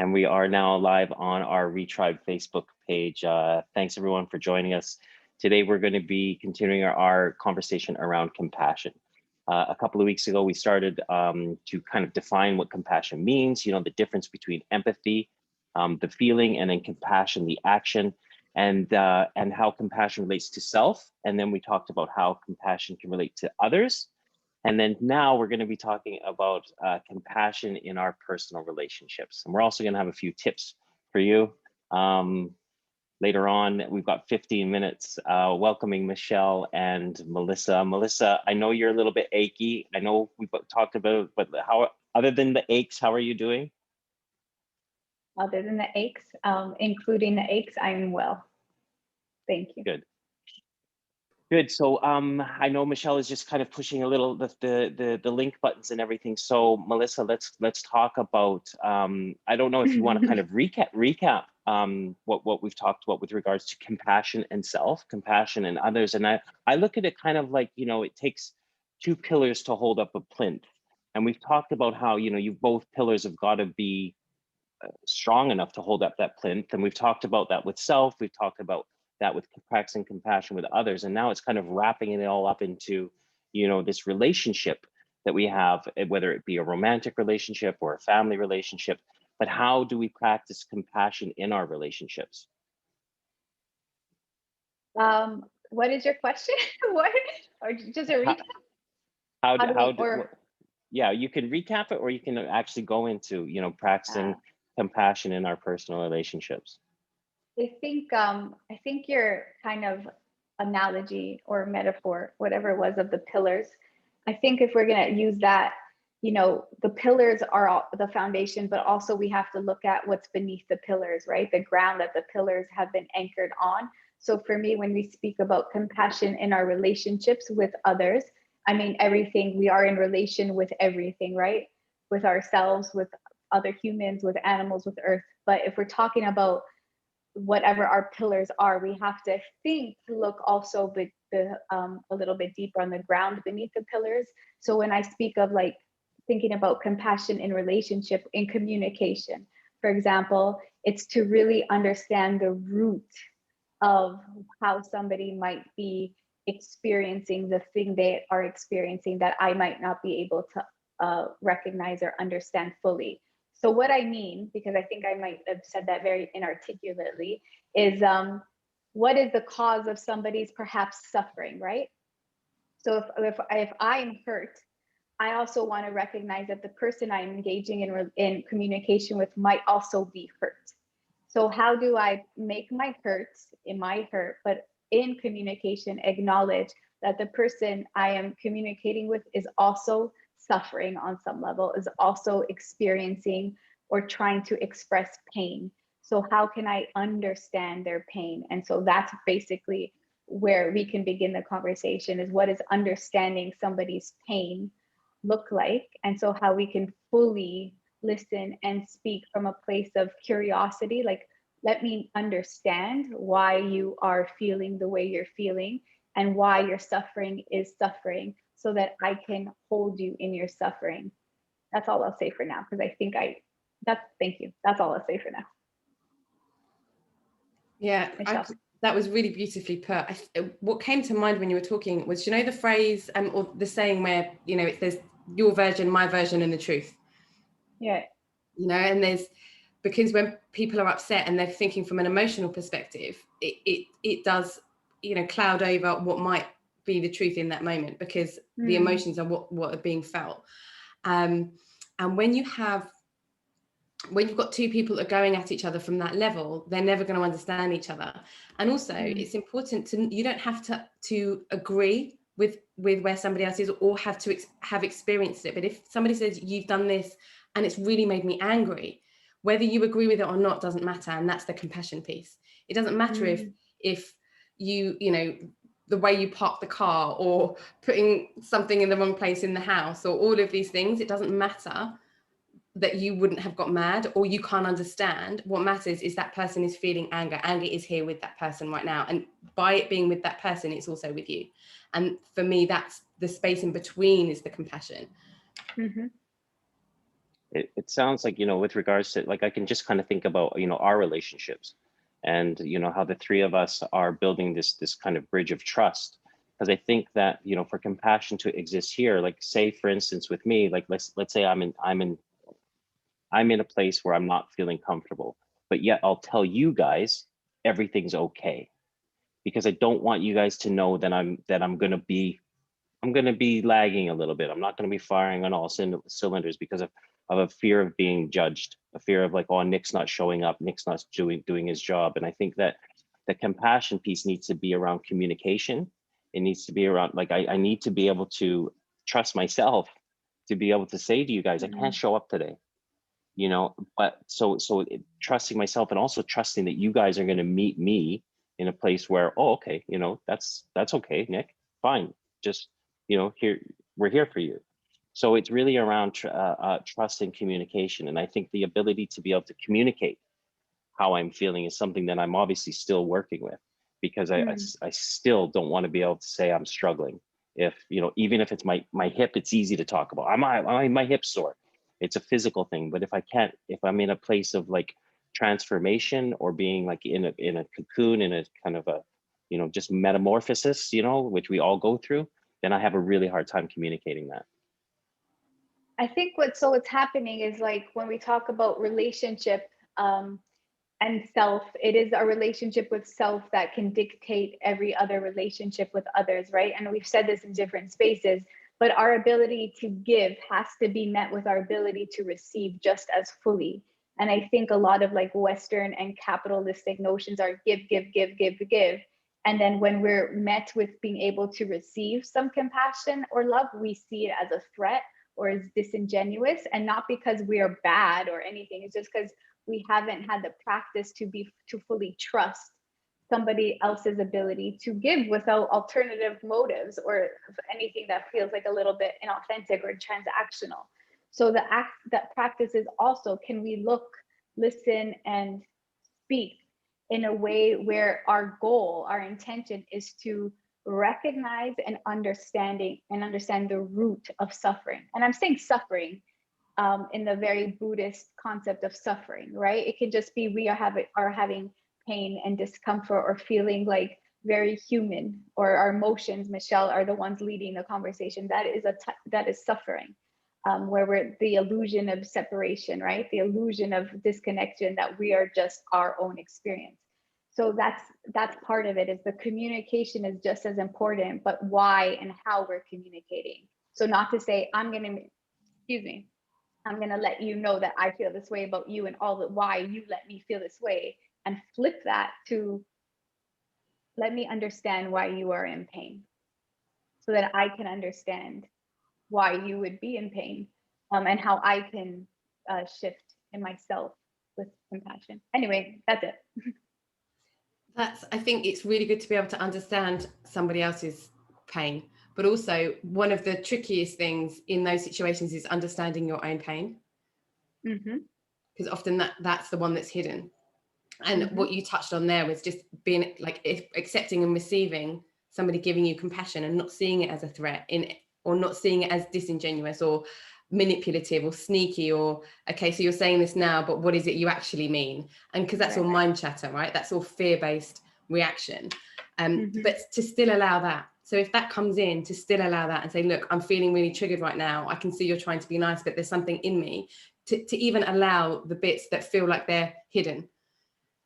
And we are now live on our Retribe Facebook page. Thanks everyone for joining us. Today we're going to be continuing our conversation around compassion. A couple of weeks ago, we started to kind of define what compassion means, you know, the difference between empathy, the feeling, and then compassion, the action, and how compassion relates to self. And then we talked about how compassion can relate to others. And then now we're going to be talking about compassion in our personal relationships. And we're also going to have a few tips for you. Later on, we've got 15 minutes welcoming Michelle and Melissa. Melissa, I know you're a little bit achy. I know we've talked about, but how, other than the aches, how are you doing? Other than the aches, including the aches, I am well. Thank you. Good. Good. So I know Michelle is just kind of pushing a little the link buttons and everything. So Melissa, let's talk about. I don't know if you want to kind of recap what we've talked about with regards to compassion and self, compassion and others. And I look at it kind of like, you know, it takes two pillars to hold up a plinth. And we've talked about how, you know, you both pillars have got to be strong enough to hold up that plinth. And we've talked about that with self. We've talked about that with practicing compassion with others. And now it's kind of wrapping it all up into, you know, this relationship that we have, whether it be a romantic relationship or a family relationship, but how do we practice compassion in our relationships? What is your question? What, or just a recap? Yeah, you can recap it, or you can actually go into, you know, practicing compassion in our personal relationships. I think your kind of analogy or metaphor, whatever it was, of the pillars, I think if we're going to use that, you know, the pillars are all the foundation, but also we have to look at what's beneath the pillars, right? The ground that the pillars have been anchored on. So for me, when we speak about compassion in our relationships with others, I mean, everything, we are in relation with everything, right? With ourselves, with other humans, with animals, with earth. But if we're talking about whatever our pillars are, we have to look also a little bit deeper on the ground beneath the pillars. So when I speak of like thinking about compassion in relationship, in communication, for example, it's to really understand the root of how somebody might be experiencing the thing they are experiencing that I might not be able to recognize or understand fully. So what I mean, because I think I might have said that very inarticulately, is what is the cause of somebody's perhaps suffering, right? So if I'm hurt, I also want to recognize that the person I'm engaging in communication with might also be hurt. So how do I make my hurts in my hurt, but in communication, acknowledge that the person I am communicating with is also suffering on some level, is also experiencing or trying to express pain. So how can I understand their pain? And so that's basically where we can begin the conversation, is what does understanding somebody's pain look like? And so how we can fully listen and speak from a place of curiosity, like, let me understand why you are feeling the way you're feeling and why your suffering is suffering, so that I can hold you in your suffering. That's all I'll say for now, because I think thank you. That's all I'll say for now. Yeah, that was really beautifully put. What came to mind when you were talking was, you know, the phrase or the saying where, you know, there's your version, my version, and the truth. Yeah. You know, and because when people are upset and they're thinking from an emotional perspective, it does, you know, cloud over what might be the truth in that moment, because the emotions are what are being felt. And when you've got two people that are going at each other from that level, they're never going to understand each other. And also it's important you don't have to agree with where somebody else is, or have experienced it. But if somebody says, you've done this and it's really made me angry, whether you agree with it or not doesn't matter. And that's the compassion piece. It doesn't matter if you know, the way you park the car, or putting something in the wrong place in the house, or all of these things. It doesn't matter that you wouldn't have got mad or you can't understand. What matters is that person is feeling anger. Anger is here with that person right now. And by it being with that person, it's also with you. And for me, that's the space in between is the compassion. it sounds like, with regards to, like, I can just kind of think about, our relationships, and, how the three of us are building this kind of bridge of trust. Because I think that, for compassion to exist here, like, say, for instance, with me, like, let's say I'm in a place where I'm not feeling comfortable, but yet I'll tell you guys everything's okay, because I don't want you guys to know that I'm gonna be lagging a little bit. I'm not gonna be firing on all cylinders because of a fear of being judged, a fear of, like, oh, Nick's not showing up, Nick's not doing his job. And I think that the compassion piece needs to be around communication. It needs to be around, like, I need to be able to trust myself to be able to say to you guys, I can't show up today. But trusting myself, and also trusting that you guys are going to meet me in a place where, oh, okay, that's okay, Nick, fine, just, here, we're here for you. So it's really around trust and communication. And I think the ability to be able to communicate how I'm feeling is something that I'm obviously still working with, because I still don't want to be able to say I'm struggling. If, even if it's my hip, it's easy to talk about. My hip's sore. It's a physical thing. But if I'm in a place of, like, transformation, or being, like, in a cocoon, in a kind of a, just metamorphosis, which we all go through, then I have a really hard time communicating that. I think what's happening is, like, when we talk about relationship, um, and self, it is our relationship with self that can dictate every other relationship with others, right? And we've said this in different spaces, but our ability to give has to be met with our ability to receive just as fully. And I think a lot of, like, Western and capitalistic notions are give, give, give, give, give. And then when we're met with being able to receive some compassion or love, we see it as a threat or as disingenuous, and not because we are bad or anything. It's just because we haven't had the practice to fully trust somebody else's ability to give without alternative motives or anything that feels like a little bit inauthentic or transactional. So that practice is also, can we look, listen, and speak in a way where our goal, our intention is to recognize and understand the root of suffering. And I'm saying suffering in the very Buddhist concept of suffering, right? It can just be we are having pain and discomfort, or feeling like very human, or our emotions, Michelle, are the ones leading the conversation. That is suffering, where we're the illusion of separation, right? The illusion of disconnection, that we are just our own experience. So that's part of it. Is the communication is just as important, but why and how we're communicating. So not to say I'm going to let you know that I feel this way about you, and all the why you let me feel this way, and flip that to let me understand why you are in pain, so that I can understand why you would be in pain, and how I can shift in myself with compassion. Anyway, that's it. I think it's really good to be able to understand somebody else's pain, but also one of the trickiest things in those situations is understanding your own pain, because often that's the one that's hidden. And what you touched on there was just being, like, accepting and receiving somebody giving you compassion, and not seeing it as a threat, or not seeing it as disingenuous or manipulative or sneaky, or, okay, so you're saying this now, but what is it you actually mean? And because that's all mind chatter, right? That's all fear-based reaction. But to still allow that. So if that comes in, to still allow that and say, look, I'm feeling really triggered right now. I can see you're trying to be nice, but there's something in me, to even allow the bits that feel like they're hidden.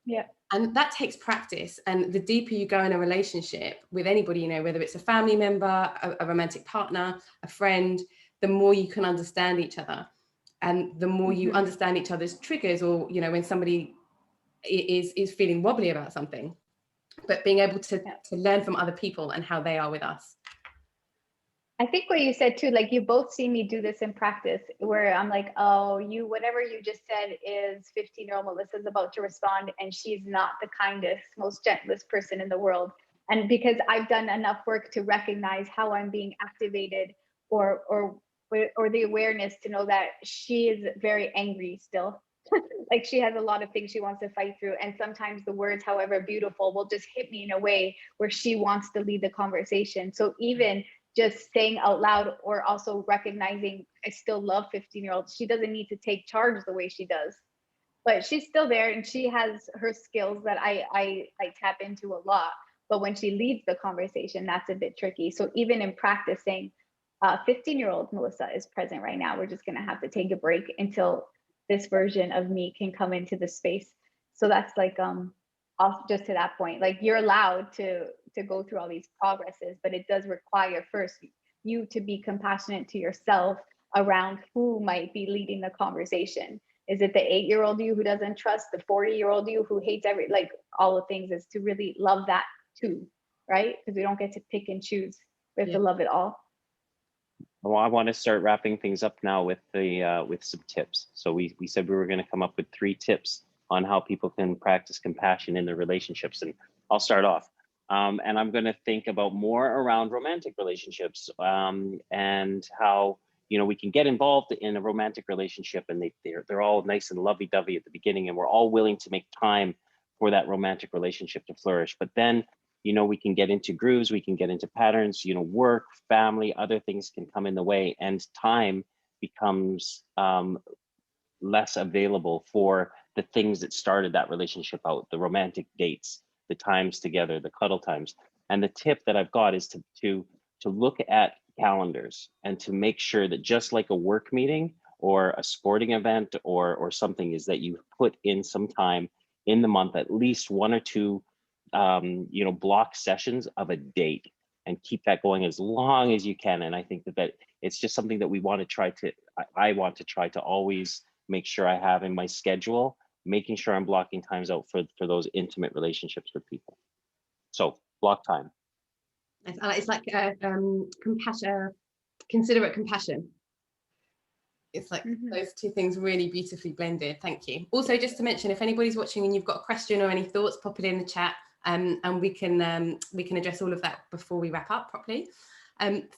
Yeah. And that takes practice. And the deeper you go in a relationship with anybody, whether it's a family member, a romantic partner, a friend, the more you can understand each other, and the more you understand each other's triggers, or, when somebody is feeling wobbly about something, but being able to learn from other people and how they are with us. I think what you said too, like, you both see me do this in practice, where I'm like, oh, whatever you just said is 15-year-old Melissa's about to respond, and she's not the kindest, most gentlest person in the world. And because I've done enough work to recognize how I'm being activated, or the awareness to know that she is very angry still. Like, she has a lot of things she wants to fight through. And sometimes the words, however beautiful, will just hit me in a way where she wants to lead the conversation. So even just saying out loud, or also recognizing I still love 15-year-olds. She doesn't need to take charge the way she does, but she's still there and she has her skills that I tap into a lot. But when she leads the conversation, that's a bit tricky. So even in practicing, 15-year-old Melissa is present right now. We're just gonna have to take a break until this version of me can come into the space. So that's like off just to that point. Like you're allowed to go through all these progresses, but it does require first you to be compassionate to yourself around who might be leading the conversation. Is it the 8-year-old you who doesn't trust, the 40-year-old you who hates like all the things, is to really love that too, right? Because we don't get to pick and choose. We have to love it all. Well, I want to start wrapping things up now with the with some tips. So we said we were going to come up with 3 tips on how people can practice compassion in their relationships, and I'll start off. And I'm going to think about more around romantic relationships, and how, you know, we can get involved in a romantic relationship, and they're all nice and lovey-dovey at the beginning, and we're all willing to make time for that romantic relationship to flourish. But then, you know, we can get into grooves, we can get into patterns, you know, work, family, other things can come in the way, and time becomes less available for the things that started that relationship out, the romantic dates, the times together, the cuddle times. And the tip that I've got is to look at calendars and to make sure that, just like a work meeting or a sporting event or something, is that you put in some time in the month, at least 1 or 2 you know, block sessions of a date, and keep that going as long as you can. And I think that it's just something that we want to try to, I want to try to always make sure I have in my schedule, making sure I'm blocking times out for those intimate relationships with people. So block time. It's like compassion, considerate compassion. It's like those 2 things really beautifully blended. Thank you. Also, just to mention, if anybody's watching and you've got a question or any thoughts, pop it in the chat, and we can address all of that before we wrap up properly.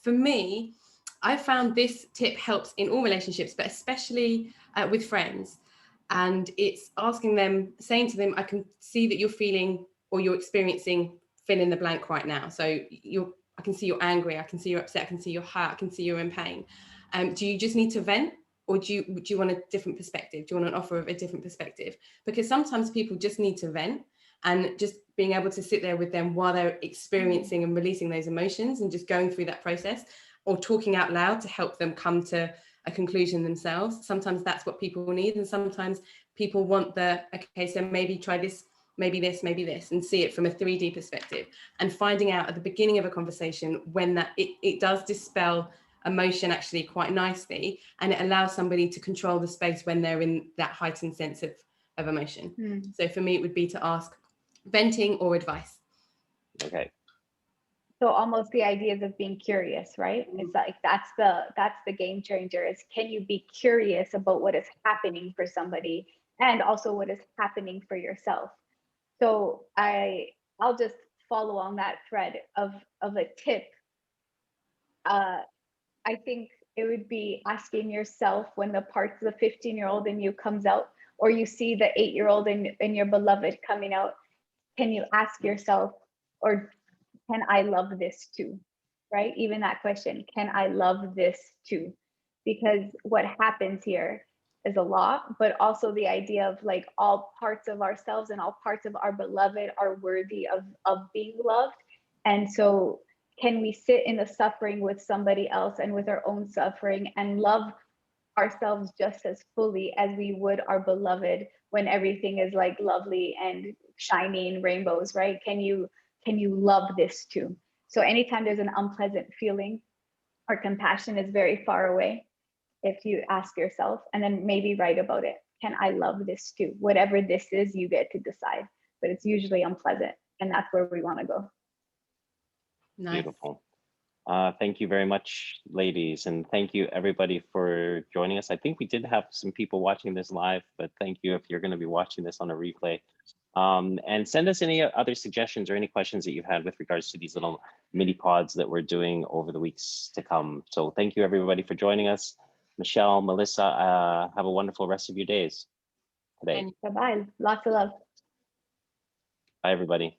For me, I found this tip helps in all relationships, but especially with friends. And it's asking them, saying to them, I can see that you're feeling or you're experiencing fill in the blank right now. So I can see you're angry, I can see you're upset, I can see you're hurt, I can see you're in pain. Do you just need to vent, or do you want a different perspective? Do you want an offer of a different perspective? Because sometimes people just need to vent, and just being able to sit there with them while they're experiencing and releasing those emotions and just going through that process, or talking out loud to help them come to a conclusion themselves. Sometimes that's what people need. And sometimes people want okay, so maybe try this, maybe this, maybe this, and see it from a 3D perspective. And finding out at the beginning of a conversation when it does dispel emotion actually quite nicely, and it allows somebody to control the space when they're in that heightened sense of emotion. So for me, it would be to ask venting or advice. Okay. So almost the ideas of being curious, right? It's like that's the game changer, is can you be curious about what is happening for somebody, and also what is happening for yourself. So I'll just follow on that thread of a tip. I think it would be asking yourself, when the parts of the 15-year-old in you comes out, or you see the 8-year-old in your beloved coming out, can you ask yourself, or can I love this too? Right? Even that question, can I love this too? Because what happens here is a lot, but also the idea of like all parts of ourselves and all parts of our beloved are worthy of being loved. And so can we sit in the suffering with somebody else and with our own suffering and love ourselves just as fully as we would our beloved when everything is like lovely and shining rainbows, right? Can you love this too? So anytime there's an unpleasant feeling, or compassion is very far away, if you ask yourself, and then maybe write about it. Can I love this too? Whatever this is, you get to decide, but it's usually unpleasant, and that's where we want to go. Nice. Beautiful. Thank you very much, ladies, and thank you everybody for joining us. I think we did have some people watching this live, but thank you if you're going to be watching this on a replay. And send us any other suggestions or any questions that you've had with regards to these little mini pods that we're doing over the weeks to come. So thank you everybody for joining us. Michelle, Melissa, have a wonderful rest of your days today. Bye-bye. Lots of love. Bye, everybody.